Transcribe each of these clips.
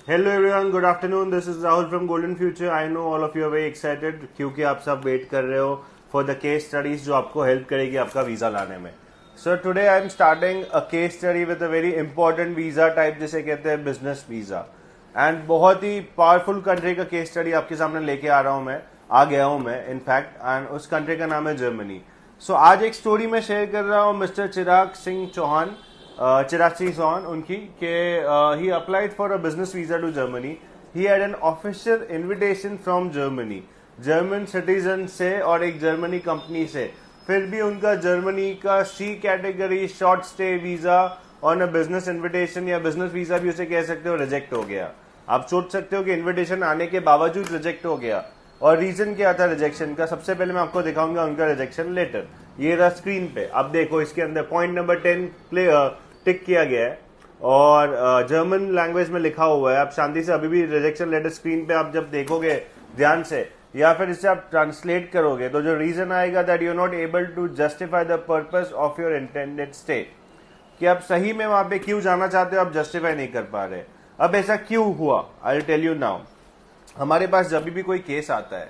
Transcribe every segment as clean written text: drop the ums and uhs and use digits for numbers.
Hello everyone, good afternoon. This is Rahul from golden future. I know all of you are very excited क्योंकि आप सब wait कर रहे हो फॉर द केस स्टडीज जो आपको हेल्प करेगी आपका वीजा लाने में. So today I am starting a case study with a very important visa type, जिसे कहते हैं बिजनेस वीजा. एंड बहुत ही पावरफुल कंट्री का केस स्टडी आपके सामने लेके आ रहा हूं मैं, आ गया हूं मैं इनफैक्ट. एंड उस कंट्री का नाम है जर्मनी. सो आज एक स्टोरी मैं शेयर कर रहा हूं मिस्टर चिराग सिंह चौहान, चिराग सिंह चौहान उनकी के he applied for a business visa to Germany. He had an official invitation from Germany, German citizen से और एक जर्मनी कंपनी से. फिर भी उनका जर्मनी का C category short stay visa on a business invitation या बिजनेस वीजा भी उसे कह सकते हो, रिजेक्ट हो गया. आप सोच सकते हो कि इन्विटेशन आने के बावजूद रिजेक्ट हो गया. और रीजन क्या था रिजेक्शन का? सबसे पहले मैं आपको दिखाऊंगा उनका रिजेक्शन लेटर. ये रहा स्क्रीन पे, अब देखो इसके अंदर पॉइंट नंबर 10 टिक किया गया है और जर्मन लैंग्वेज में लिखा हुआ है. आप शांति से अभी भी रिजेक्शन लेटर स्क्रीन पे आप जब देखोगे ध्यान से या फिर इसे आप ट्रांसलेट करोगे तो जो रीजन आएगा that you are not able to justify the purpose of your intended stay, कि आप सही में वहां पे क्यों जाना चाहते हो, आप जस्टिफाई नहीं कर पा रहे. अब ऐसा क्यों हुआ? I will tell you now. हमारे पास जब भी कोई केस आता है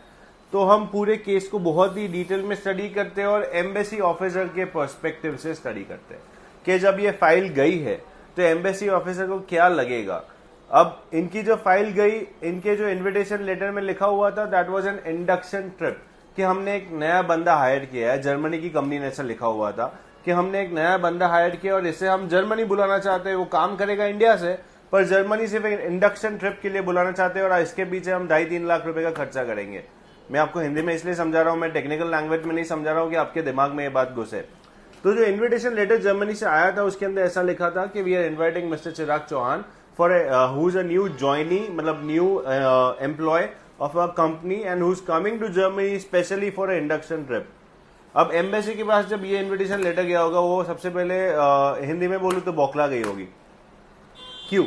तो हम पूरे केस को बहुत ही डिटेल में स्टडी करते हैं और एम्बेसी ऑफिसर के पर्सपेक्टिव से स्टडी करते हैं कि जब ये फाइल गई है तो एम्बेसी ऑफिसर को क्या लगेगा. अब इनकी जो फाइल गई, इनके जो इनविटेशन लेटर में लिखा हुआ था that was an induction trip, कि हमने एक नया बंदा हायर किया है. जर्मनी की कंपनी ने ऐसा लिखा हुआ था कि हमने एक नया बंदा हायर किया और इसे हम जर्मनी बुलाना चाहते हैं. वो काम करेगा इंडिया से पर जर्मनी सिर्फ इंडक्शन ट्रिप के लिए बुलाना चाहते हैं और इसके पीछे हम 2.5-3 लाख रुपए का खर्चा करेंगे. मैं आपको हिंदी में इसलिए समझा रहा हूं, मैं टेक्निकल लैंग्वेज में नहीं समझा रहा हूं कि आपके दिमाग में ये बात घुसे. तो जो इनविटेशन लेटर जर्मनी से आया था उसके अंदर ऐसा लिखा था कि we are inviting mister Chirag Chauhan for who is a new joinee, मतलब new employee of a company and who is coming to Germany specially for a induction trip. अब एम्बेसी के पास जब ये इनविटेशन लेटर गया होगा वो सबसे पहले हिंदी में बोलूं तो बौखला गई होगी. क्यों?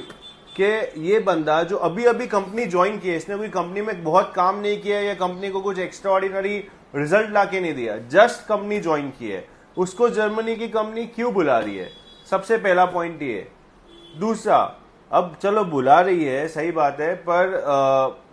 कि ये बंदा जो अभी अभी कंपनी ज्वाइन की है, इसने कोई कंपनी में बहुत काम नहीं किया या कंपनी को कुछ एक्स्ट्रा ऑर्डिनरी रिजल्ट लाके नहीं दिया, जस्ट कंपनी ज्वाइन की है, उसको जर्मनी की कंपनी क्यों बुला रही है? सबसे पहला पॉइंट ये. दूसरा, अब चलो बुला रही है सही बात है पर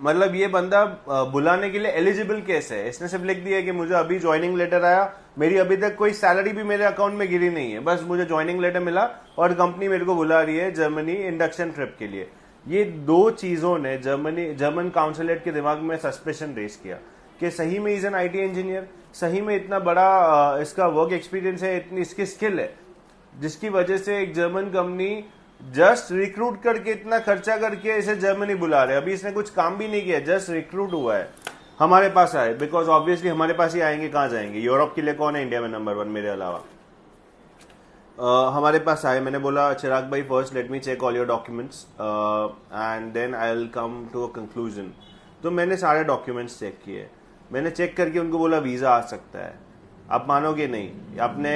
मतलब ये बंदा बुलाने के लिए एलिजिबल कैसे है? इसने सिर्फ लिख दिया कि मुझे अभी ज्वाइनिंग लेटर आया, मेरी अभी तक कोई सैलरी भी मेरे अकाउंट में गिरी नहीं है, बस मुझे ज्वाइनिंग लेटर मिला और कंपनी मेरे को बुला रही है जर्मनी इंडक्शन ट्रिप के लिए. ये दो चीजों ने जर्मन काउंसिलेट के दिमाग में सस्पेशन रेस किया कि सही में इज एन आईटी इंजीनियर, सही में इतना बड़ा इसका वर्क एक्सपीरियंस है, इतनी इसकी स्किल है, जिसकी वजह से एक जर्मन कंपनी जस्ट रिक्रूट करके इतना खर्चा करके इसे जर्मनी बुला रहे. अभी इसने कुछ काम भी नहीं किया, जस्ट रिक्रूट हुआ है, हमारे पास आए. बिकॉज ऑब्वियसली हमारे पास ही आएंगे, कहां जाएंगे? यूरोप के लिए कौन है इंडिया में नंबर 1 मेरे अलावा? हमारे पास आए. मैंने बोला चिराग भाई first let me check all your documents and then I will come to a conclusion. तो मैंने सारे डॉक्यूमेंट्स चेक किए. मैंने चेक करके उनको बोला वीजा आ सकता है. आप मानोगे नहीं, आपने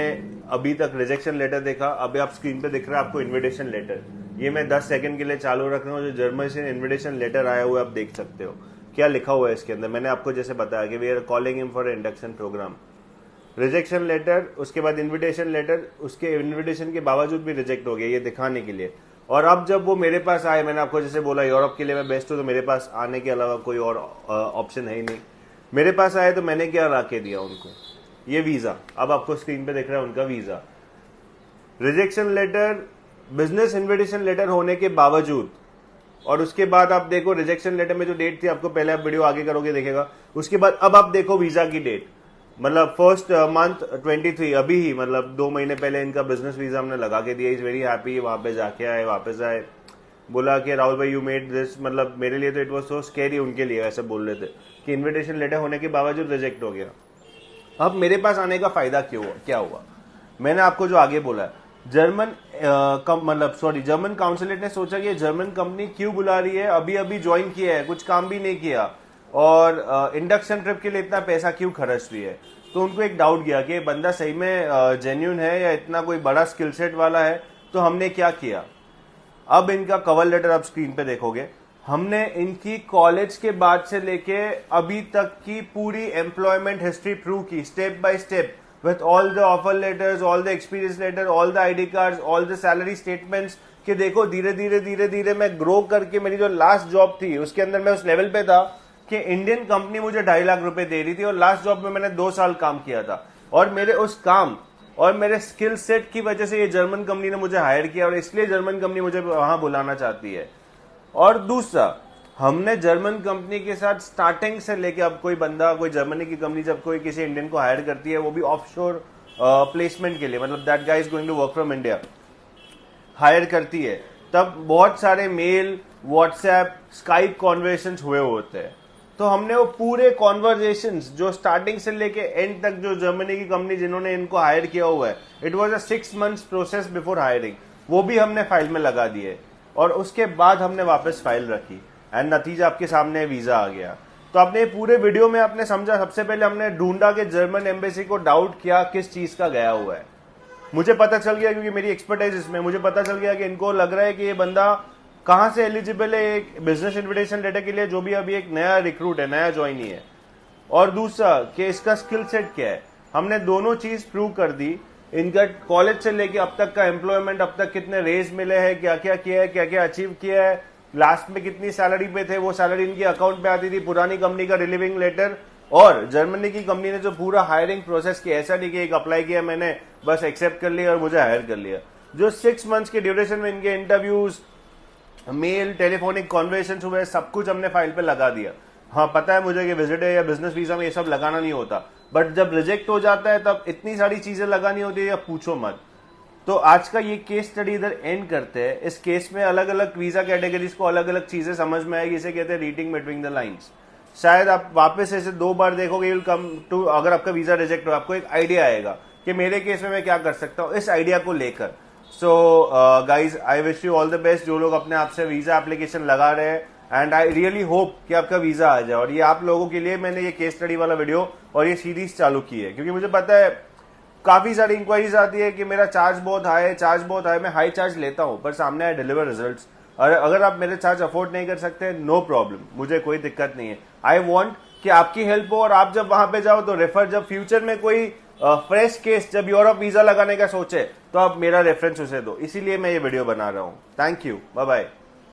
अभी तक रिजेक्शन लेटर देखा, अभी आप स्क्रीन पे दिख रहा है आपको इनविटेशन लेटर. ये मैं 10 सेकंड के लिए चालू रख रहा हूँ. जो जर्मनी से इनविटेशन लेटर आया हुआ है आप देख सकते हो क्या लिखा हुआ है इसके अंदर. मैंने आपको जैसे बताया कि we are calling him for induction programme. Rejection letter, उसके बाद इन्विटेशन लेटर, उसके इन्विटेशन के बावजूद भी रिजेक्ट हो गया ये दिखाने के लिए. और अब जब वो मेरे पास आए, मैंने आपको जैसे बोला यूरोप के लिए मैं बेस्ट हूँ तो मेरे पास आने के अलावा कोई और ऑप्शन है ही नहीं. मेरे पास आए तो मैंने क्या ला के दिया उनको? ये वीजा. अब आपको स्क्रीन पे दिख रहा है उनका visa. Rejection letter, business invitation letter होने के बावजूद. और उसके बाद आप देखो रिजेक्शन लेटर में जो डेट थी, आपको पहले आप वीडियो आगे करोगे देखेगा, उसके बाद अब आप देखो वीजा की डेट, मतलब फर्स्ट मंथ 23, अभी ही मतलब 2 महीने पहले इनका बिजनेस वीजा हमने लगा के दिया. Is very happy. वहां पे जाके आए, वापस आए, बोला कि राहुल भाई यू मेड दिस. मतलब मेरे लिए तो इट वाज सो स्कैरी, उनके लिए ऐसे बोल रहे थे कि इन्विटेशन लेटर होने के बावजूद रिजेक्ट हो गया. अब मेरे पास आने का फायदा क्या हुआ? मैंने आपको जो आगे बोला, जर्मन काउंसिलेट ने सोचा कि जर्मन कंपनी क्यों बुला रही है, अभी अभी ज्वाइन किया है, कुछ काम भी नहीं किया और इंडक्शन ट्रिप के लिए इतना पैसा क्यों खर्च रही है. तो उनको एक डाउट गया कि बंदा सही में जेन्युइन है या इतना कोई बड़ा स्किल सेट वाला है. तो हमने क्या किया, अब इनका कवर लेटर आप स्क्रीन पे देखोगे, हमने इनकी कॉलेज के बाद से लेके अभी तक की पूरी एम्प्लॉयमेंट हिस्ट्री प्रूव की step by step. with all the offer letters, all the experience letter, all the ID cards, all the salary statements, कि देखो धीरे धीरे मैं ग्रो करके मेरी जो लास्ट जॉब थी उसके अंदर मैं उस लेवल पे था कि इंडियन कंपनी मुझे 2.5 लाख रुपए दे रही थी और लास्ट जॉब में मैंने 2 साल काम किया था और मेरे उस काम और मेरे स्किल सेट की वजह से ये जर्मन कंपनी ने मुझे हायर किया और इसलिए जर्मन कंपनी मुझे वहां बुलाना चाहती है। और दूसरा, हमने जर्मन कंपनी के साथ स्टार्टिंग से लेके अब कोई बंदा, कोई जर्मनी की कंपनी जब कोई किसी इंडियन को हायर करती है, वो भी ऑफशोर प्लेसमेंट के लिए, मतलब that guy is going to work from India, hire करती है, तब बहुत सारे मेल, व्हाट्सएप, स्काइप कॉन्वर्सेशंस हुए होते हैं। तो हमने वो पूरे कॉन्वर्जेशंस जो स्टार्टिंग से लेके एंड तक, जो जर्मनी की कंपनी जिन्होंने इनको हायर किया हुआ है, it was a 6 months process before hiring, वो भी हमने फाइल में लगा दिए और उसके बाद हमने वापस फाइल रखी एंड नतीजा आपके सामने वीजा आ गया। तो आपने पूरे वीडियो में आपने समझा, सबसे पहले हमने ढूंढा कि जर्मन एम्बेसी को डाउट किया किस चीज का गया हुआ है। मुझे पता चल गया, क्योंकि मेरी एक्सपर्टाइज इसमें, मुझे पता चल गया कि इनको लग रहा है कि ये बंदा कहां से एलिजिबल है एक बिजनेस इन्विटेशन लेटर के लिए, जो भी अभी एक नया रिक्रूट है, नया ज्वाइनी है, और दूसरा कि इसका स्किल सेट क्या है। हमने दोनों चीज प्रूव कर दी। इनका कॉलेज से लेके अब तक का एम्प्लॉयमेंट, अब तक कितने रेज मिले हैं, क्या क्या किया है, क्या क्या अचीव किया है, लास्ट में कितनी सैलरी पे थे, वो सैलरी इनकी अकाउंट पे आती थी, पुरानी कंपनी का रिलीविंग लेटर, और जर्मनी की कंपनी ने जो पूरा हायरिंग प्रोसेस किया, ऐसा नहीं कि एक अप्लाई किया मैंने, बस एक्सेप्ट कर लिया और मुझे हायर कर लिया। जो 6 months के ड्यूरेशन में इनके इंटरव्यूज, मेल, टेलीफोनिक कॉन्वर्सेशन हुए, सब कुछ हमने फाइल पे लगा दिया। हाँ, पता है मुझे कि विजिट है या बिजनेस वीजा में ये सब लगाना नहीं होता, बट जब रिजेक्ट हो जाता है तब इतनी सारी चीजें लगानी होती है, या पूछो मत। तो आज का ये केस स्टडी इधर एंड करते हैं। इस केस में अलग अलग वीजा कैटेगरीज को अलग अलग चीजें समझ में आएगी, इसे कहते हैं रीडिंग बिटवीन द लाइंस। शायद आप वापस ऐसे 2 बार देखोगे, यू विल कम टू, अगर आपका वीजा रिजेक्ट हो, आपको एक आइडिया आएगा कि मेरे केस में मैं क्या कर सकता हूँ, इस आइडिया को लेकर। So guys, I wish you all the best, जो लोग अपने आप से वीजा एप्लीकेशन लगा रहे हैं, एंड आई रियली होप कि आपका वीजा आ जाए। और ये आप लोगों के लिए मैंने ये केस स्टडी वाला वीडियो और ये सीरीज चालू की है, क्योंकि मुझे पता है काफी सारी इंक्वायरीज आती है कि मेरा चार्ज बहुत हाई है, मैं हाई चार्ज लेता हूं, पर सामने आए डिलीवर रिजल्ट्स। और अगर आप मेरे चार्ज अफोर्ड नहीं कर सकते, नो प्रॉब्लम, मुझे कोई दिक्कत नहीं है। आई वॉन्ट कि आपकी हेल्प हो, और आप जब वहां पे जाओ तो रेफर, जब फ्यूचर में कोई फ्रेश केस जब यूरोप वीजा लगाने का सोचे, तो आप मेरा रेफरेंस उसे दो। इसीलिए मैं ये वीडियो बना रहा हूं। Thank you, bye bye.